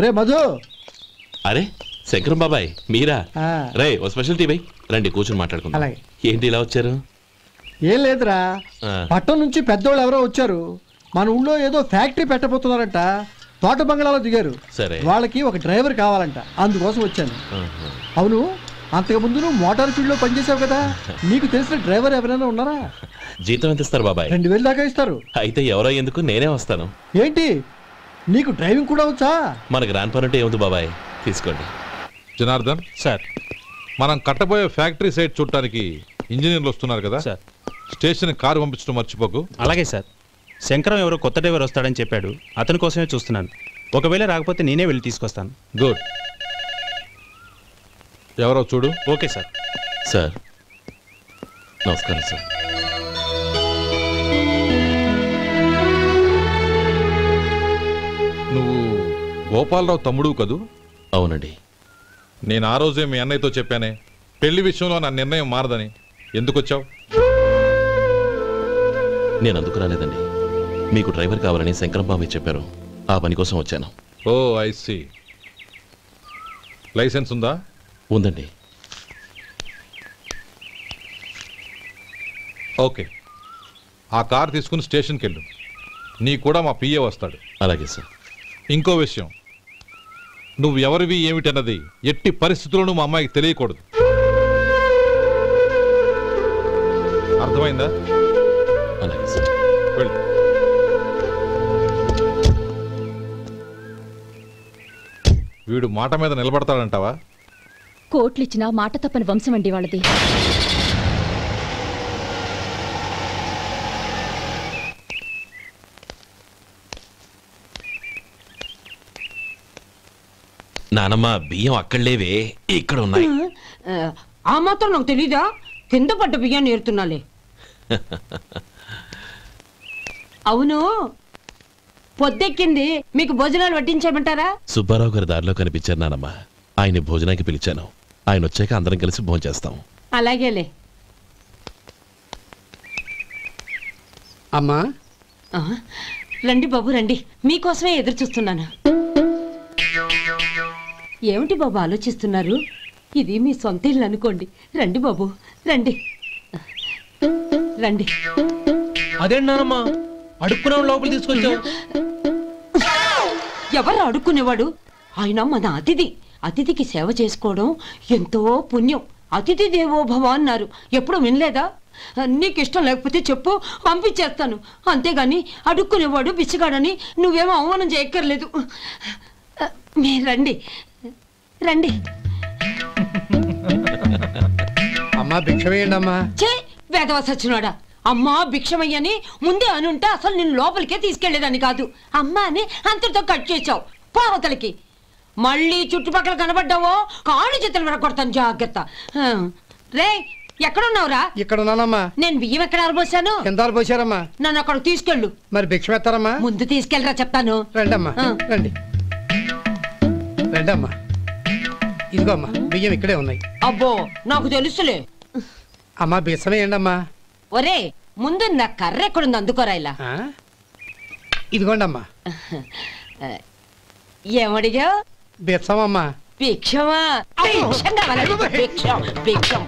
రే మధు. అరే శంకరం బాబాయ్ మీరా? రే ఓ special tea by రండి కూర్చొని మాట్లాడుకుందాం. ఏంటి ఇలా వచ్చారు? ఏం లేదురా, పట్టణం నుంచి పెద్దోళ్ళు ఎవరో వచ్చారు. మన ఊళ్ళో ఏదో ఫ్యాక్టరీ పెట్టబోతున్నారంట. తోట బంగ్లాలో దిగారు. సరే, వాళ్ళకి ఒక డ్రైవర్ కావాలంట, అందుకోసం వచ్చాను. అవును, అంతకు ముందు నువ్వు మోటార్ ఫీల్డ్ లో పనిచేసావు కదా, నీకు తెలిసిన డ్రైవర్ ఎవరైనా ఉన్నారా? జీతం ఎంత ఇస్తారు బాబాయ్? 2000 దాకా ఇస్తారు. అయితే ఎవరో ఎందుకు, నేనే వస్తాను. ఏంటి, నీకు డ్రైవింగ్ కూడా వచ్చా? మన గ్రాండ్ పరంటే ఏముంది బాబాయ్, తీసుకోండి. జనార్దన్ సార్, మనం కట్టబోయే ఫ్యాక్టరీ సైట్ చూడటానికి ఇంజనీర్లు వస్తున్నారు కదా సార్. స్టేషన్ కారు పంపించడం మర్చిపోకు. అలాగే సార్. శంకరం ఎవరో కొత్త డ్రైవర్ వస్తాడని చెప్పాడు, అతని కోసమే చూస్తున్నాను. ఒకవేళ రాకపోతే నేనే వెళ్ళి తీసుకొస్తాను. గుడ్. ఎవరో చూడు. Okay sir. సార్ నమస్కారం సార్. నువ్వు గోపాలరావు తమ్ముడు కదూ? అవునండి. నేను ఆ రోజే మీ అన్నయ్యతో చెప్పానే, పెళ్లి విషయంలో నా నిర్ణయం మారదని. ఎందుకు వచ్చావు? నేను అందుకు రాలేదండి, మీకు డ్రైవర్ కావాలని శంకరం బాబాయ్ చెప్పారు, ఆ పని కోసం వచ్చాను. ఓ ఐ సీ. లైసెన్స్ ఉందా? ఉందండి. ఓకే, ఆ కార్ తీసుకుని స్టేషన్కి వెళ్ళు. నీ కూడా మా పిఏ వస్తాడు. అలాగే సార్. ఇంకో విషయం, నువ్వు ఎవరివి ఏమిటన్నది ఎట్టి పరిస్థితుల్లోనూ మా అమ్మాయికి తెలియకూడదు. అర్థమైందా? అలాగే సార్. వెళ్ళు. వీడు మాట మీద నిలబడతాడంటావా? కోట్లిచ్చినా మాట తప్పని వంశం అండి వాళ్ళది. నానమ్మ బియ్యం అక్కడ లేవే, ఇక్కడ ఉన్నాయి. ఆ మాత్రం నాకు తెలీదా? కింద పడ్డ బియ్యాన్ని ఏరుతున్నాలే. అవును, పొద్దెక్కింది, మీకు భోజనాలు వడ్డించమంటారా? సుబ్బారావు గారి దారిలో కనిపించారు నానమ్మ, ఆయన భోజనానికి పిలిచాను. ఆయన వచ్చాక అందరం కలిసి భోజనం చేస్తాం. అలాగేలే. అమ్మా రండి బాబు రండి, మీకోసమే ఎదురు చూస్తున్నాను. ఏమిటి బాబు ఆలోచిస్తున్నారు? ఇది మీ సొంత ఇల్లు అనుకోండి. రండి బాబు రండి రండి. అదేంటమ్మా అడుక్కునే లోపల తీసుకొచ్చావు? ఎవరు అడుక్కునేవాడు? ఆయన మన అతిథి. అతిథికి సేవ చేసుకోవడం ఎంతో పుణ్యం. అతిథి దేవో భవ అన్నారు, ఎప్పుడు వినలేదా? నీకు ఇష్టం లేకపోతే చెప్పు, పంపించేస్తాను. అంతేగాని అడుక్కునేవాడు బిచ్చగాడని నువ్వేమో అవమానం చేయక్కర్లేదు. మీరు రండి రండి. అమ్మా భిక్షమేయండి అమ్మా. చే వేదవ సచ్చినాడా, అమ్మా భిక్షమయ్యని ముందే అనుంటే అసలు నిన్ను లోపలికే తీసుకెళ్లేదని కాదు. అమ్మా అని అంతటితో కట్ చేసావు. పోవతలకి మళ్ళీ చుట్టుపక్కల కనబడ్డావో కాళ్ళు చేతులు విరగొడతాను, జాగ్రత్త. రే ఎక్కడున్నావురా? ఇక్కడ ఉన్నానమ్మా. నేను బియ్యం ఎక్కడ ఆరబోసాను? ఎంత ఆరబోసారమ్మా? నన్ను అక్కడ తీసుకెళ్ళు. మరి భిక్షం ఎత్తారమ్మా? ముందు తీసుకెళ్ళరా చెప్తాను. రండమ్మా రండి రండమ్మా. ఇదిగో అమ్మా, బియ్యం ఇక్కడే ఉన్నాయి. అబ్బో నాకు తెలుసులే. అమ్మా బిచ్చమేయండి అమ్మా. ఒరే ముందు నా కర్ర ఎక్కడుంది, అందుకోరా. ఇలా ఇదిగోండి అమ్మా. ఏమడిగా? బిచ్చమమ్మా. భిక్షమా? భిక్షం కావాలండి, భిక్షం భిక్షం.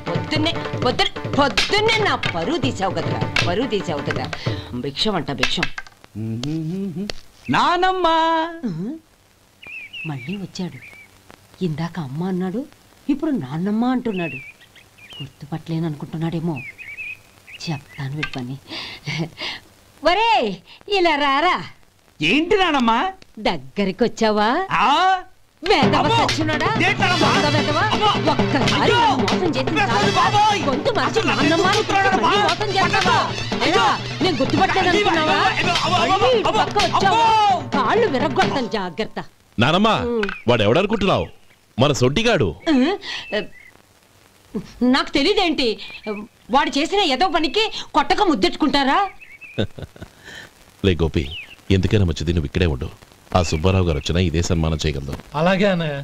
పొద్దున్నే నా పరువు తీసావు కదరా, పరువు తీసావు కదా. భిక్షం అంట భిక్షం. నానమ్మా మళ్ళీ వచ్చాడు. ఇందాక అమ్మ అన్నాడు, ఇప్పుడు నాన్నమ్మ అంటున్నాడు. గుర్తుపట్టలేను అనుకుంటున్నాడేమో. చెప్తాను వీడి పని. ఒరే ఇలా రారా. ఏంటి నానమ్మా? దగ్గరికి వచ్చావా? ఒక్కసారి మోసం చేసి గొంతు మార్చి నాన్నమ్మ మోసం చేస్తావా? నేను గుర్తుపట్టలేదు అనుకున్నావా? పక్క వచ్చావా కాళ్ళు విరగొడతాను, జాగ్రత్త. నానమ్మ వాడు ఎవడనుకుంటున్నావు? మన సొంటిగాడు. నాకు తెలీదేంటి? వాడు చేసిన ఏదో పనికి కొట్టక ముద్దెట్టుకుంటారా? లే గోపి, ఎందుకైనా మంచిది నువ్వు ఇక్కడే ఉండు. ఆ సుబ్బారావు గారు వచ్చినా ఇదే సన్మానం చేయగలదు. అలాగే అన్నయ్య.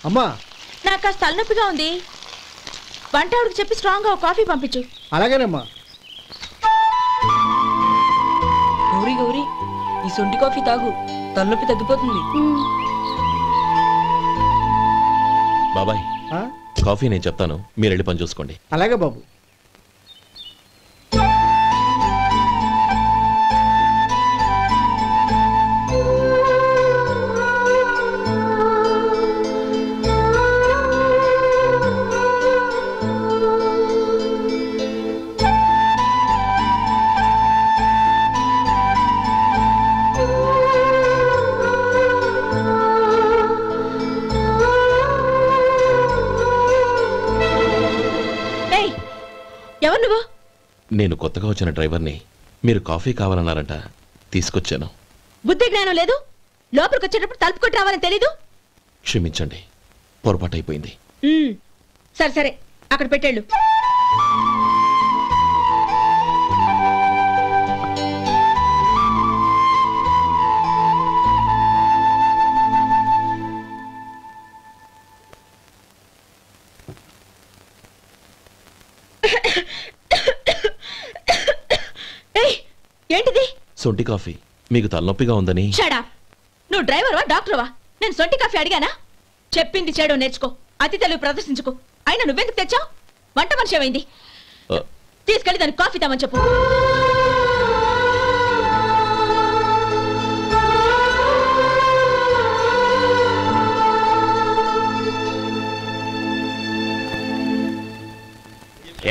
అమ్మా నాకు కాస్త తలనొప్పిగా ఉంది. వంట ఆవిడకి చెప్పి స్ట్రాంగ్గా ఒక కాఫీ పంపించు. అలాగేనమ్మా. గౌరీ గౌరీ, ఈ సొంటి కాఫీ తాగు, తలనొప్పి తగ్గిపోతుంది. బాబాయ్ కాఫీ నేను చెప్తాను, మీరు వెళ్ళి పని చూసుకోండి. అలాగే బాబు. ఎవరు నువ్వు? నేను కొత్తగా వచ్చిన డ్రైవర్ని. మీరు కాఫీ కావాలన్నారంట, తీసుకొచ్చాను. బుద్ధి జ్ఞానం లేదు. లోపలికి వచ్చేటప్పుడు తలుపు కొట్టి రావాలని తెలీదు. క్షమించండి, పొరపాటు అయిపోయింది. సరే సరే, అక్కడ పెట్టేళ్ళు. ఏంటిది? సొంటి కాఫీ. మీకు తలనొప్పిగా ఉందని. షడా, నువ్వు డ్రైవర్వా డాక్టర్వా? నేను సొంటి కాఫీ అడిగానా? చెప్పింది చేయడం నేర్చుకో, అతి తెలుగు ప్రదర్శించుకో. అయినా నువ్వెందుకు తెచ్చావు? వంట మనిషి ఏమైంది? తీసుకెళ్ళి దానికి కాఫీ తామని చెప్పు.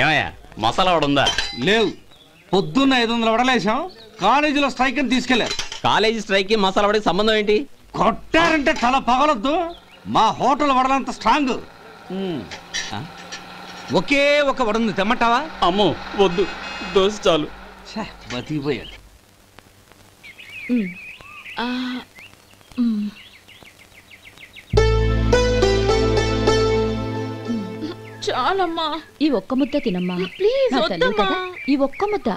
ఏమయ్యా మసాలా వడ ఉందా? లేవు. పొద్దున్న 500 వడలేసాం, కాలేజీలో స్ట్రైక్ అని తీసుకెళ్లారు. కాలేజీ స్ట్రైక్ కి మసాలా వడకి సంబంధం ఏంటి? కొట్టారంటే తల పగలొద్దు. మా హోటల్ వడలంత స్ట్రాంగ్. ఒకే ఒక వడ ఉంది, తెమ్మంటావా? అమ్మో వద్దు, దోశ చాలు. బతికిపోయాడు. చాలమ్మా, ఈ ఒక్క ముద్ద తినమ్మా ప్లీజ్. ఈ ఒక్క ముద్ద.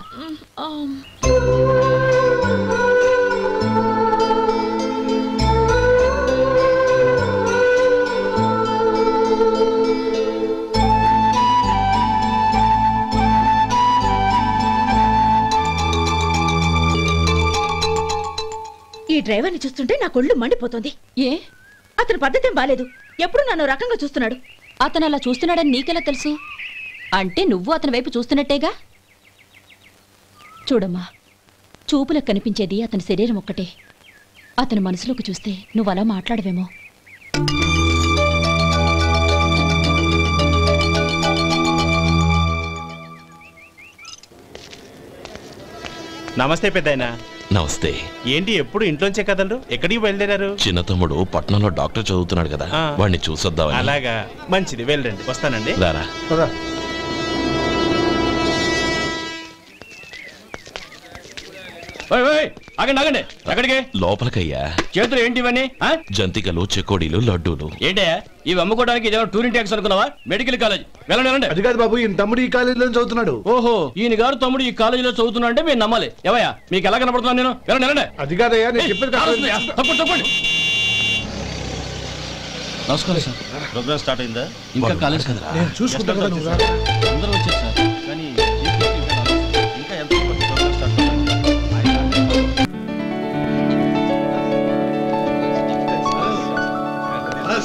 ఈ డ్రైవర్ని చూస్తుంటే నా కొళ్ళు మండిపోతుంది. ఏ? అతని పద్ధతి బాలేదు. ఎప్పుడు నన్ను రకంగా చూస్తున్నాడు. అతను అలా చూస్తున్నాడని నీకెలా తెలుసు? అంటే నువ్వు అతని వైపు చూస్తున్నట్టేగా. చూడమ్మా, చూపులకు కనిపించేది అతని శరీరం ఒక్కటే. అతని మనసులోకి చూస్తే నువ్వు అలా మాట్లాడవేమో. నమస్తే పెద్దాయనా. నమస్తే. ఏంటి ఎప్పుడు ఇంట్లోంచే కదలరు? ఎక్కడికి బయలుదేరారు? చిన్న తమ్ముడు పట్నంలో డాక్టర్ చదువుతున్నాడు కదా, వాడిని చూసొద్దాం. అలాగా, మంచిది, వెళ్ళండి. వస్తానండి. రారా. ఆగండి. ఎక్కడికి? లోపలికయ్యా. చేతులు ఏంటి ఇవన్నీ? జంతికలు, చెకోడీలు, లడ్డూలు. ఏంటయ్యా ఇవి అమ్ముకోవడానికి ఇదేమో టూరింగ్ ట్యాక్స్ అనుకున్నావా? Medical college. వెళ్ళండి. అది కాదు బాబు, ఈయన తమ్ముడు ఈ కాలేజీలో చదువుతున్నాడు. ఓహో, ఈయన గారు తమ్ముడు ఈ కాలేజీలో చదువుతున్నా అంటే మీరు నమ్మాలి. ఏవయ్యా మీకు ఎలా కనపడుతున్నాను నేను? వెళ్ళండి. అది కాదయ్యా, నేను చెప్పేది తప్పండి. నమస్కారం సార్. ప్రోగ్రామ్ స్టార్ట్ అయిందా? ఇంకా కాలేజ్ కదా, నేను చూసుకుంటాను. అందరూ వచ్చారు సార్, కానీ ఇంకా ఎంత ప్రోగ్రామ్ స్టార్ట్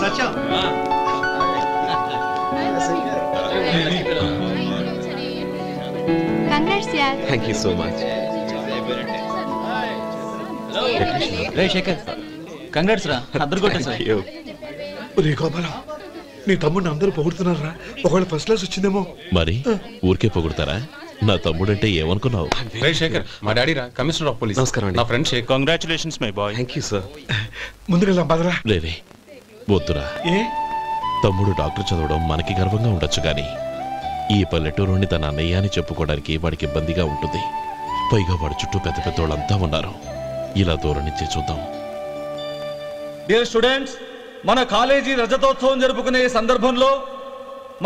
సత్యం. Thank you so much. రే శేఖర్, కంగ్రాట్స్ రా, అద్దరు కొట్టేసారు. రే గోపాలం, నీ తమ్ముడిని అందరూ పొగుడుతున్నారా? ఒకవేళ ఫస్ట్ క్లాస్ వచ్చిందేమో. మరి ఊరికే పొగుడతారా? నా తమ్ముడంటే ఏమనుకున్నావు? రే శేఖర్, మా డాడీ రా, కమిషనర్ ఆఫ్ పోలీస్. నమస్కారం అండి. నా friend Shekhar. Congratulations my boy. Thank you sir. ముందుకెళ్దాం పదరా. రే వద్దురా. ఏ? తమ్ముడు డాక్టర్ చదవడం మనకి గర్వంగా ఉండొచ్చు, కానీ ఈ పల్లెటూరుని తన అన్నయ్య అని చెప్పుకోవడానికి వాడికి ఇబ్బందిగా ఉంటుంది. పైగా వాడి చుట్టూ పెద్ద పెద్దోళ్ళంతా ఉన్నారు. ఇలా దూరం నుంచే చూద్దాం. డియర్ స్టూడెంట్స్, మన కాలేజీ రజతోత్సవం జరుపుకునే సందర్భంలో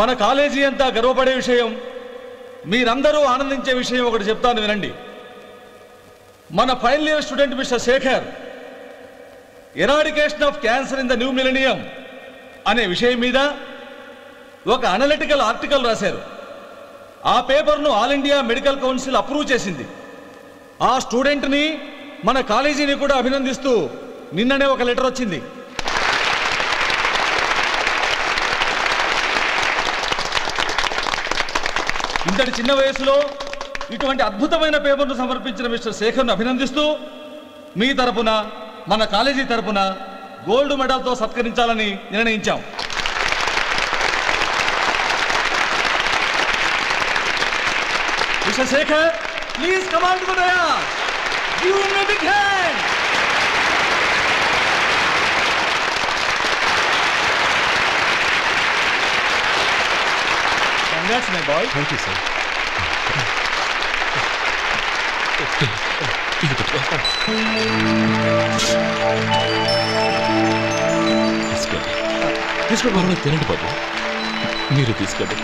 మన కాలేజీ అంతా గర్వపడే విషయం, మీరందరూ ఆనందించే విషయం ఒకటి చెప్తాను వినండి. మన final year student Mister Shekhar, eradication of cancer in the new millennium అనే విషయం మీద ఒక అనలిటికల్ ఆర్టికల్ రాశారు. ఆ పేపర్ను All India Medical Council approve చేసింది. ఆ స్టూడెంట్ని మన కాలేజీని కూడా అభినందిస్తూ నిన్ననే ఒక లెటర్ వచ్చింది. ఇంతటి చిన్న వయసులో ఇటువంటి అద్భుతమైన పేపర్ను సమర్పించిన మిస్టర్ శేఖర్ను అభినందిస్తూ మీ తరపున మన కాలేజీ తరపున గోల్డ్ మెడల్తో సత్కరించాలని నిర్ణయించాం. Mister Shekhar, please come on to the dais. Give him a big hand. Congrats my boy. Thank you sir. తీసుకోండి, తినండి బాబు. మీరు తీసుకోండి.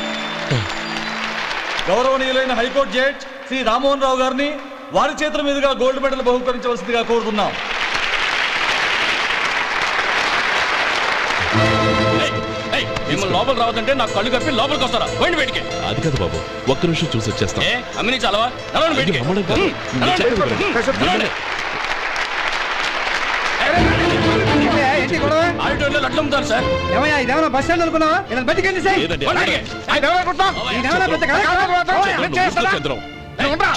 గౌరవనీయులైన హైకోర్టు జడ్జ్ శ్రీ రామ్మోహన్ రావు గారిని వారి చేతుల మీదుగా గోల్డ్ మెడల్ బహుకరించవలసిందిగా కోరుతున్నాం. మిమ్మల్ని లోపల రావద్దంటే నాకు కళ్ళు కప్పి లోపలికి వస్తారా? పోయింది బయటికి. అది కాదు బాబు, ఒక్క నిమిషం చూసి వచ్చేస్తాం. అమ్మిని చాలవా? ఆడిటోరియంలో లడ్లు అమ్ముతారు సార్. ఏమయ్యా, ఇదేమన్నా బస్ స్టాండ్ అనుకున్నావా? ఇలా బతికండి సార్.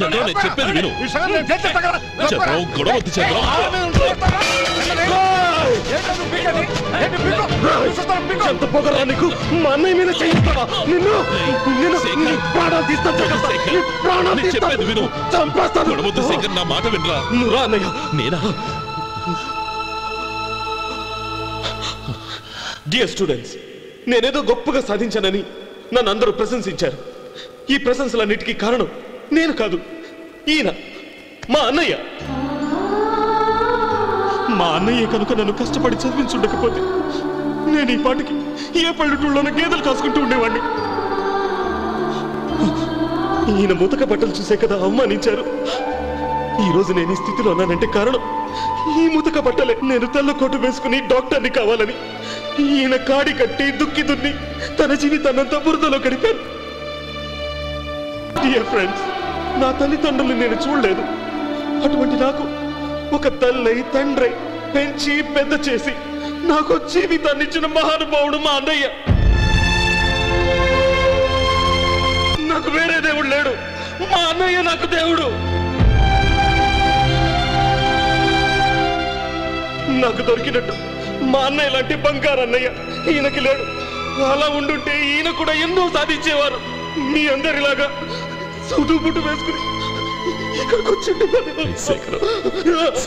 చంద్రం, నేను చెప్పేది విను. చంద్రం, గొడవ వద్దు చంద్రం. ఎంత పొగరా నీకు? మా అన్నయ్య మీద చేయిస్తావా? నిన్ను ప్రాణాలు తీస్తాను. చెప్పేది విను. చంపేస్తాను. గొడవ వద్దు శేఖర్, నా మాట వినరా. నువ్వు రా అన్నయ్య. నేనా? డియర్ స్టూడెంట్స్, నేనేదో గొప్పగా సాధించానని నన్ను అందరూ ప్రశంసించారు. ఈ ప్రశంసలన్నిటికీ కారణం నేను కాదు, ఈయన మా అన్నయ్య. మా అన్నయ్య కనుక నన్ను కష్టపడి చదివించుండకపోతే నేను ఈ పాటికి ఏ పల్లెటూళ్ళలోనూ గేదెలు కాసుకుంటూ ఉండేవాడిని. ఈయన ముతక బట్టలు చూసే కదా అవమానించారు. ఈ రోజు నేను ఈ స్థితిలో ఉన్నానంటే కారణం ఈ ముతక బట్టలే. నేను తెల్ల కోటు వేసుకుని డాక్టర్ని కావాలని ఈయన కాడి కట్టి దుక్కి దున్ని తన జీవితాన్నంతా బురదలో గడిపాను. డియర్ ఫ్రెండ్స్, నా తల్లిదండ్రులు నేను చూడలేదు. అటువంటి నాకు ఒక తల్లి తండ్రి పెంచి పెద్ద చేసి నాకు జీవితాన్ని ఇచ్చిన మహానుభావుడు మా అన్నయ్య. నాకు వేరే దేవుడు లేడు, మా అన్నయ్య నాకు దేవుడు. నాకు దొరికినట్టు మా అన్నయ్య లాంటి బంగారు అన్నయ్య ఈయనకి లేడు. అలా ఉండుంటే ఈయన కూడా ఎన్నో సాధించేవారు. మీ అందరిలాగా సూటు బుట్టు వేసుకుని ఇక్కడికి వచ్చి